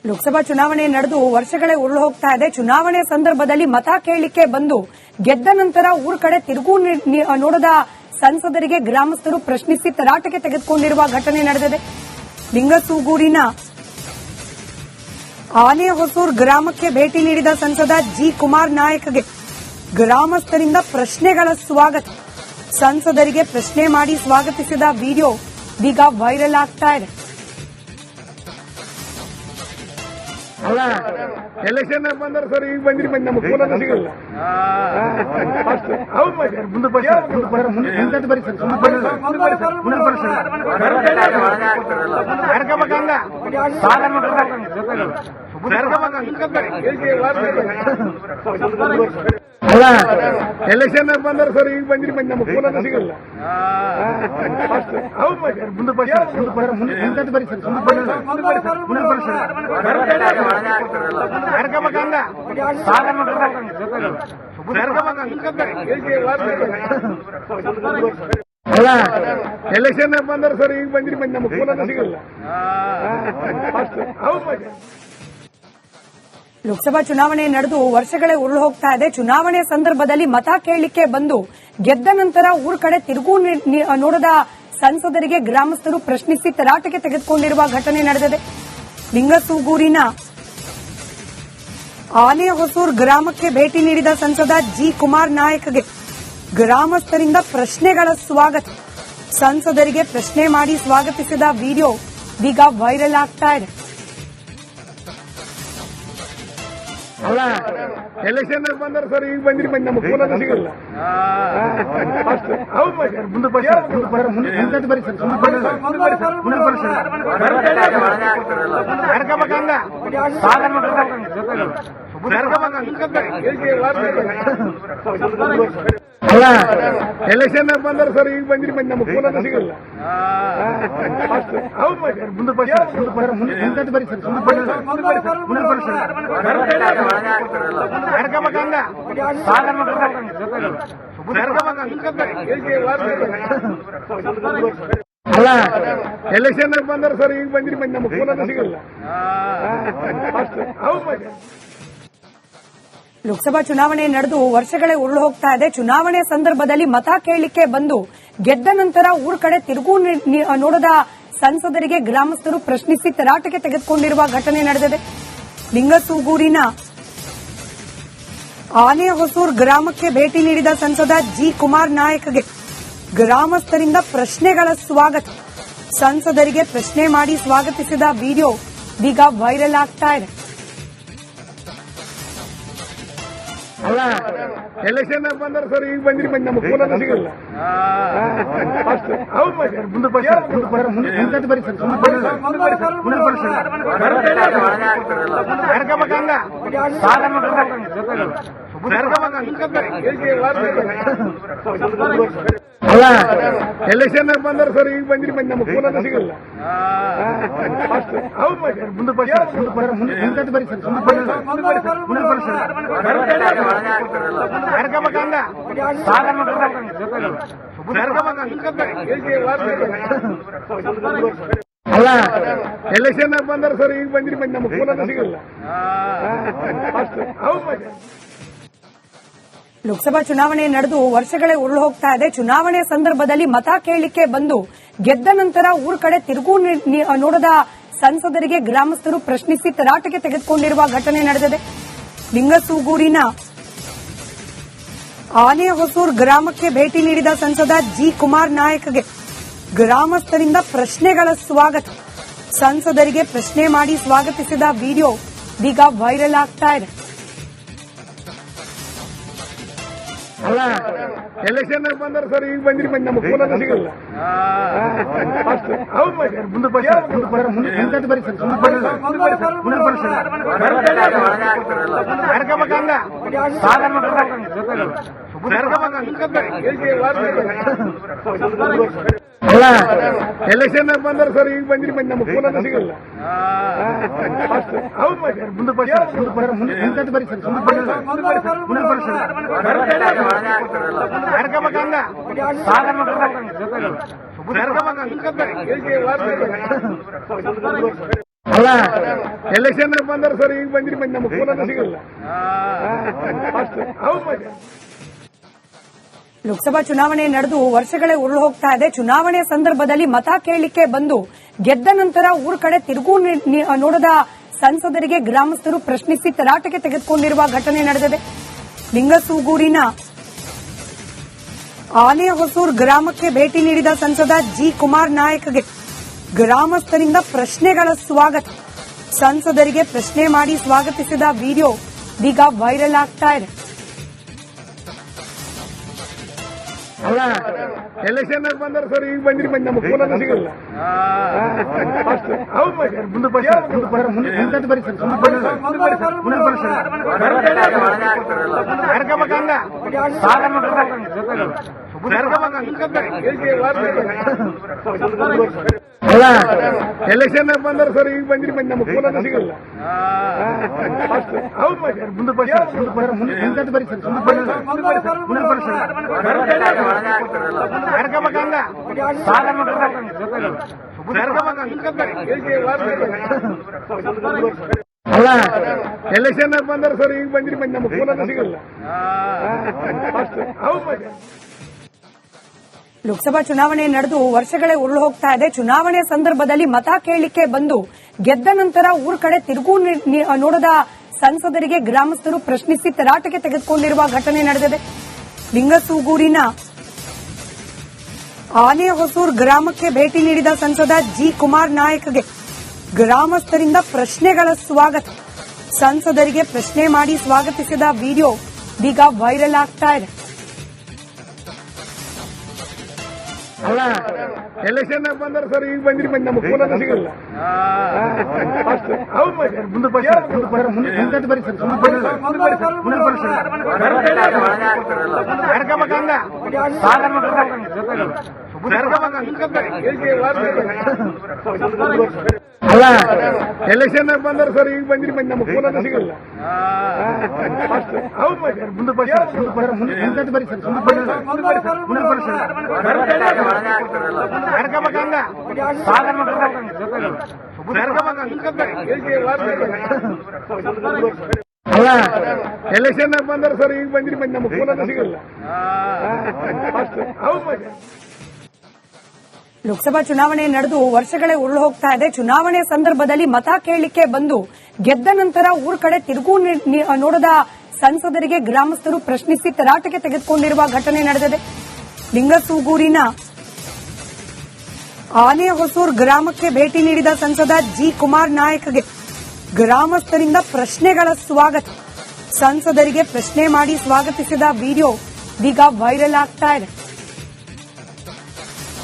ಲೋಕಸಭಾ ಚುನಾವಣೆ ನಡೆದು ವರ್ಷಗಳೇ ಉರುಳು ಹೋಗ್ತಾ ಇದೆ. ಚುನಾವಣೆ ಸಂದರ್ಭದಲ್ಲಿ ಮತ ಕೇಳಲಿಕ್ಕೆ ಬಂದು ಗೆದ್ದ ನಂತರ ಊರ ಕಡೆ ತಿರುಗು ನೋಡದ ಸಂಸದರಿಗೆ ಗ್ರಾಮಸ್ಥರು ಪ್ರಶ್ನಿಸಿ ತರಾಟೆಗೆ ತೆಗೆದುಕೊಂಡಿರುವ ಘಟನೆ ನಡೆದಿದೆ. ಲಿಂಗಸೂಗೂರಿನ ಆನೆಹೊಸೂರು ಗ್ರಾಮಕ್ಕೆ ಭೇಟಿ ನೀಡಿದ ಸಂಸದ ಜಿ ಕುಮಾರ್ ನಾಯಕ್ಗೆ ಗ್ರಾಮಸ್ಥರಿಂದ ಪ್ರಶ್ನೆಗಳ ಸ್ವಾಗತ. ಸಂಸದರಿಗೆ ಪ್ರಶ್ನೆ ಮಾಡಿ ಸ್ವಾಗತಿಸಿದ ವಿಡಿಯೋ ಈಗ ವೈರಲ್ ಆಗ್ತಾ ಇದೆ. ಅಲ್ಲ ಎಲೆಕ್ಷನ್ ಬಂದ್ರೆ ಸರ್ ಈಗ ಬಂದಿರಿ ನಮ್ಮ ಕೂಲನ್ನು ಸಿಗಲ್ಲ. ಮುಂದೆ ಬರಿ ಅಲ್ಲ ಎಲೆಕ್ಷನ್ ಬಂದ್ರೆ ಸರ್ ಈಗ ಬಂದಿರಿ ನಮ್ಮ ಕೂಲನ್ನು ಸಿಗಲ್ಲ. ಮುಂದೆ ಬರಿ ಅಲ್ಲ ಎಲೆಕ್ಷನ್ ಬಂದ್ರೆ ಸರ್ ಈಗ ಬಂದಿರಿ ನಮ್ಮ ಕೂಲನ್ನು ಸಿಗಲ್ಲ. ಲೋಕಸಭಾ ಚುನಾವಣೆ ನಡೆದು ವರ್ಷಗಳೇ ಉರುಳು ಹೋಗ್ತಾ ಇದೆ. ಚುನಾವಣೆ ಸಂದರ್ಭದಲ್ಲಿ ಮತ ಕೇಳಲಿಕ್ಕೆ ಬಂದು ಗೆದ್ದ ನಂತರ ಊರ ಕಡೆ ತಿರುಗು ನೋಡದ ಸಂಸದರಿಗೆ ಗ್ರಾಮಸ್ಥರು ಪ್ರಶ್ನಿಸಿ ತರಾಟೆಗೆ ತೆಗೆದುಕೊಂಡಿರುವ ಘಟನೆ ನಡೆದಿದೆ. ಲಿಂಗಸೂಗೂರಿನ ಆನೆಹೊಸೂರು ಗ್ರಾಮಕ್ಕೆ ಭೇಟಿ ನೀಡಿದ ಸಂಸದ ಜಿ ಕುಮಾರ್ ನಾಯಕ್ಗೆ ಗ್ರಾಮಸ್ಥರಿಂದ ಪ್ರಶ್ನೆಗಳ ಸ್ವಾಗತ. ಸಂಸದರಿಗೆ ಪ್ರಶ್ನೆ ಮಾಡಿ ಸ್ವಾಗತಿಸಿದ ವಿಡಿಯೋ ಈಗ ವೈರಲ್ ಆಗ್ತಾ ಇದೆ. ಅಲ್ಲ ಎಲೆಕ್ಷನ್ ಬಂದ್ರೆ ಸರ್ ಈಗ ಬಂದಿರಿ ನಮ್ಮ ಕೂಲನ್ನು ಸಿಗಲ್ಲ. ಮುಂದೆ ಬರಿ ಅಲ್ಲ ಎಲೆಕ್ಷನ್ ಬಂದ್ರೆ ಸರ್ ಈಗ ಬಂದಿರಿ ನಮ್ಮ ಕೂಲನ್ನು ಸಿಗಲ್ಲ. ಮುಂದೆ ಬರಿ ಅಲ್ಲ ಎಲೆಕ್ಷನ್ ಬಂದ್ರೆ ಸರ್ ಈಗ ಬಂದಿರಿ ನಮ್ಮ ಕೂಲನ್ನು ಸಿಗಲ್ಲ. ಲೋಕಸಭಾ ಚುನಾವಣೆ ನಡೆದು ವರ್ಷಗಳೇ ಉರುಳು ಹೋಗ್ತಾ ಇದೆ. ಚುನಾವಣೆ ಸಂದರ್ಭದಲ್ಲಿ ಮತ ಕೇಳಲಿಕ್ಕೆ ಬಂದು ಗೆದ್ದ ನಂತರ ಊರ ಕಡೆ ತಿರುಗು ನೋಡದ ಸಂಸದರಿಗೆ ಗ್ರಾಮಸ್ಥರು ಪ್ರಶ್ನಿಸಿ ತರಾಟೆಗೆ ತೆಗೆದುಕೊಂಡಿರುವ ಘಟನೆ ನಡೆದಿದೆ. ಲಿಂಗಸೂಗೂರಿನ ಆನೆಹೊಸೂರು ಗ್ರಾಮಕ್ಕೆ ಭೇಟಿ ನೀಡಿದ ಸಂಸದ ಜಿ ಕುಮಾರ್ ನಾಯಕ್ಗೆ ಗ್ರಾಮಸ್ಥರಿಂದ ಪ್ರಶ್ನೆಗಳ ಸ್ವಾಗತ. ಸಂಸದರಿಗೆ ಪ್ರಶ್ನೆ ಮಾಡಿ ಸ್ವಾಗತಿಸಿದ ವಿಡಿಯೋ ಈಗ ವೈರಲ್ ಆಗ್ತಾ ಇದೆ. ಅಲ್ಲ ಎಲೆಕ್ಷನ್ ಬಂದ್ರೆ ಸರ್ ಈಗ ಬಂದಿರಿ ನಮ್ಮ ಕೂಲನ್ನು ಸಿಗಲ್ಲ. ಮುಂದೆ ಬರಿ ಅಲ್ಲ ಎಲೆಕ್ಷನ್ ಬಂದ್ರೆ ಸರ್ ಈಗ ಬಂದಿರಿ ನಮ್ಮ ಕೂಲನ್ನು ಸಿಗಲ್ಲ. ಮುಂದೆ ಬರಿ ಅಲ್ಲ ಎಲೆಕ್ಷನ್ ಬಂದ್ರೆ ಸರ್ ಈಗ ಬಂದಿರಿ ನಮ್ಮ ಕೂಲನ್ನು ಸಿಗಲ್ಲ. ಲೋಕಸಭಾ ಚುನಾವಣೆ ನಡೆದು ವರ್ಷಗಳೇ ಉರುಳು ಹೋಗ್ತಾ ಇದೆ. ಚುನಾವಣೆ ಸಂದರ್ಭದಲ್ಲಿ ಮತ ಕೇಳಲಿಕ್ಕೆ ಬಂದು ಗೆದ್ದ ನಂತರ ಊರ ಕಡೆ ತಿರುಗು ನೋಡದ ಸಂಸದರಿಗೆ ಗ್ರಾಮಸ್ಥರು ಪ್ರಶ್ನಿಸಿ ತರಾಟೆಗೆ ತೆಗೆದುಕೊಂಡಿರುವ ಘಟನೆ ನಡೆದಿದೆ. ಲಿಂಗಸೂಗೂರಿನ ಆನೆಹೊಸೂರು ಗ್ರಾಮಕ್ಕೆ ಭೇಟಿ ನೀಡಿದ ಸಂಸದ ಜಿ ಕುಮಾರ್ ನಾಯಕ್ಗೆ ಗ್ರಾಮಸ್ಥರಿಂದ ಪ್ರಶ್ನೆಗಳ ಸ್ವಾಗತ. ಸಂಸದರಿಗೆ ಪ್ರಶ್ನೆ ಮಾಡಿ ಸ್ವಾಗತಿಸಿದ ವಿಡಿಯೋ ಈಗ ವೈರಲ್ ಆಗ್ತಾ ಇದೆ. ಅಲ್ಲ ಎಲೆಕ್ಷನ್ ಬಂದ್ರೆ ಸರ್ ಈಗ ಬಂದಿರಿ ನಮ್ಮ ಕೂಲನ್ನು ಸಿಗಲ್ಲ. ಮುಂದೆ ಬರಿ ಅಲ್ಲ ಎಲೆಕ್ಷನ್ ಬಂದ್ರೆ ಸರ್ ಈಗ ಬಂದಿರಿ ನಮ್ಮ ಕೂಲನ್ನು ಸಿಗಲ್ಲ. ಮುಂದೆ ಬರಿ ಅಲ್ಲ ಎಲೆಕ್ಷನ್ ಬಂದಾರ ಸರ್ ಈಗ ಬಂದಿರಿ ಮತ್ತೆ ನಮ್ಮ ಕೂಲನ್ನು ಸಿಗಲ್ಲ ಹೌದು ಮತ್ತೆ ಲೋಕಸಭಾ ಚುನಾವಣೆ ನಡೆದು ವರ್ಷಗಳೇ ಉರುಳು ಹೋಗ್ತಾ ಇದೆ. ಚುನಾವಣೆ ಸಂದರ್ಭದಲ್ಲಿ ಮತ ಕೇಳಲಿಕ್ಕೆ ಬಂದು ಗೆದ್ದ ನಂತರ ಊರ ಕಡೆ ತಿರುಗು ನೋಡದ ಸಂಸದರಿಗೆ ಗ್ರಾಮಸ್ಥರು ಪ್ರಶ್ನಿಸಿ ತರಾಟೆಗೆ ತೆಗೆದುಕೊಂಡಿರುವ ಘಟನೆ ನಡೆದಿದೆ. ಲಿಂಗಸೂಗೂರಿನ ಆನೆಹೊಸೂರು ಗ್ರಾಮಕ್ಕೆ ಭೇಟಿ ನೀಡಿದ ಸಂಸದ ಜಿ ಕುಮಾರ್ ನಾಯಕ್ಗೆ ಗ್ರಾಮಸ್ಥರಿಂದ ಪ್ರಶ್ನೆಗಳ ಸ್ವಾಗತ. ಸಂಸದರಿಗೆ ಪ್ರಶ್ನೆ ಮಾಡಿ ಸ್ವಾಗತಿಸಿದ ವಿಡಿಯೋ ಈಗ ವೈರಲ್ ಆಗ್ತಾ ಇದೆ. ಅಲ್ಲ ಎಲೆಕ್ಷನ್ ಬಂದಾರ ಸರ್ ಈಗ ಬಂದಿರಿ ಮತ್ತೆ ನಮ್ಮ ಕೂಲನ್ನು ಸಿಗಲ್ಲ ಹೌದು ಮತ್ತೆ ಅಲ್ಲ ಎಲೆಕ್ಷನ್ ಬಂದಾರ ಸರ್ ಈಗ ಬಂದಿರಿ ಮತ್ತೆ ನಮ್ಮ ಕೂಲನ್ನು ಸಿಗಲ್ಲ ಹೌದು ಅಲ್ಲ ಎಲೆಕ್ಷನ್ ಬಂದಾರ ಸರ್ ಈಗ ಬಂದಿರಿ ಮತ್ತೆ ನಮ್ಮ ಕೂಲನ್ನು ಸಿಗಲ್ಲ ಹೌದು ಮತ್ತೆ ಲೋಕಸಭಾ ಚುನಾವಣೆ ನಡೆದು ವರ್ಷಗಳೇ ಉರುಳು ಹೋಗ್ತಾ ಇದೆ. ಚುನಾವಣೆ ಸಂದರ್ಭದಲ್ಲಿ ಮತ ಕೇಳಲಿಕ್ಕೆ ಬಂದು ಗೆದ್ದ ನಂತರ ಊರ ಕಡೆ ತಿರುಗು ನೋಡದ ಸಂಸದರಿಗೆ ಗ್ರಾಮಸ್ಥರು ಪ್ರಶ್ನಿಸಿ ತರಾಟೆಗೆ ತೆಗೆದುಕೊಂಡಿರುವ ಘಟನೆ ನಡೆದಿದೆ. ಲಿಂಗಸೂಗೂರಿನ ಆನೆಹೊಸೂರು ಗ್ರಾಮಕ್ಕೆ ಭೇಟಿ ನೀಡಿದ ಸಂಸದ ಜಿ ಕುಮಾರ್ ನಾಯಕ್ಗೆ ಗ್ರಾಮಸ್ಥರಿಂದ ಪ್ರಶ್ನೆಗಳ ಸ್ವಾಗತ. ಸಂಸದರಿಗೆ ಪ್ರಶ್ನೆ ಮಾಡಿ ಸ್ವಾಗತಿಸಿದ ವಿಡಿಯೋ ಈಗ ವೈರಲ್ ಆಗ್ತಾ ಇದೆ. ಅಲ್ಲ ಎಲೆಕ್ಷನ್ ಬಂದಾರ ಸರ್ ಈಗ ಬಂದಿರಿ ಮತ್ತೆ ನಮ್ಮ ಕೂಲನ್ನು ಸಿಗಲ್ಲ ಹೌದು ಮತ್ತೆ ಅಲ್ಲ ಎಲೆಕ್ಷನ್ ಬಂದಾರ ಸರ್ ಈಗ ಬಂದಿರಿ ಮತ್ತೆ ನಮ್ಮ ಕೂಲನ್ನು ಸಿಗಲ್ಲ ಹೌದು ಮತ್ತೆ ಅಲ್ಲ ಎಲೆಕ್ಷನ್ ಬಂದಾರ ಸರ್ ಈಗ ಬಂದಿರಿ ಮತ್ತೆ ನಮ್ಮ ಕೂಲನ್ನು ಸಿಗಲ್ಲ ಹೌದು ಮತ್ತೆ ಲೋಕಸಭಾ ಚುನಾವಣೆ ನಡೆದು ವರ್ಷಗಳೇ ಉರುಳು ಹೋಗ್ತಾ ಇದೆ. ಚುನಾವಣೆ ಸಂದರ್ಭದಲ್ಲಿ ಮತ ಕೇಳಲಿಕ್ಕೆ ಬಂದು ಗೆದ್ದ ನಂತರ ಊರ ಕಡೆ ತಿರುಗು ನೋಡದ ಸಂಸದರಿಗೆ ಗ್ರಾಮಸ್ಥರು ಪ್ರಶ್ನಿಸಿ ತರಾಟೆಗೆ ತೆಗೆದುಕೊಂಡಿರುವ ಘಟನೆ ನಡೆದಿದೆ. ಲಿಂಗಸೂಗೂರಿನ ಆನೆಹೊಸೂರು ಗ್ರಾಮಕ್ಕೆ ಭೇಟಿ ನೀಡಿದ ಸಂಸದ ಜಿ ಕುಮಾರ್ ನಾಯಕ್ಗೆ ಗ್ರಾಮಸ್ಥರಿಂದ ಪ್ರಶ್ನೆಗಳ ಸ್ವಾಗತ. ಸಂಸದರಿಗೆ ಪ್ರಶ್ನೆ ಮಾಡಿ ಸ್ವಾಗತಿಸಿದ ವಿಡಿಯೋ ಈಗ ವೈರಲ್ ಆಗ್ತಾ ಇದೆ.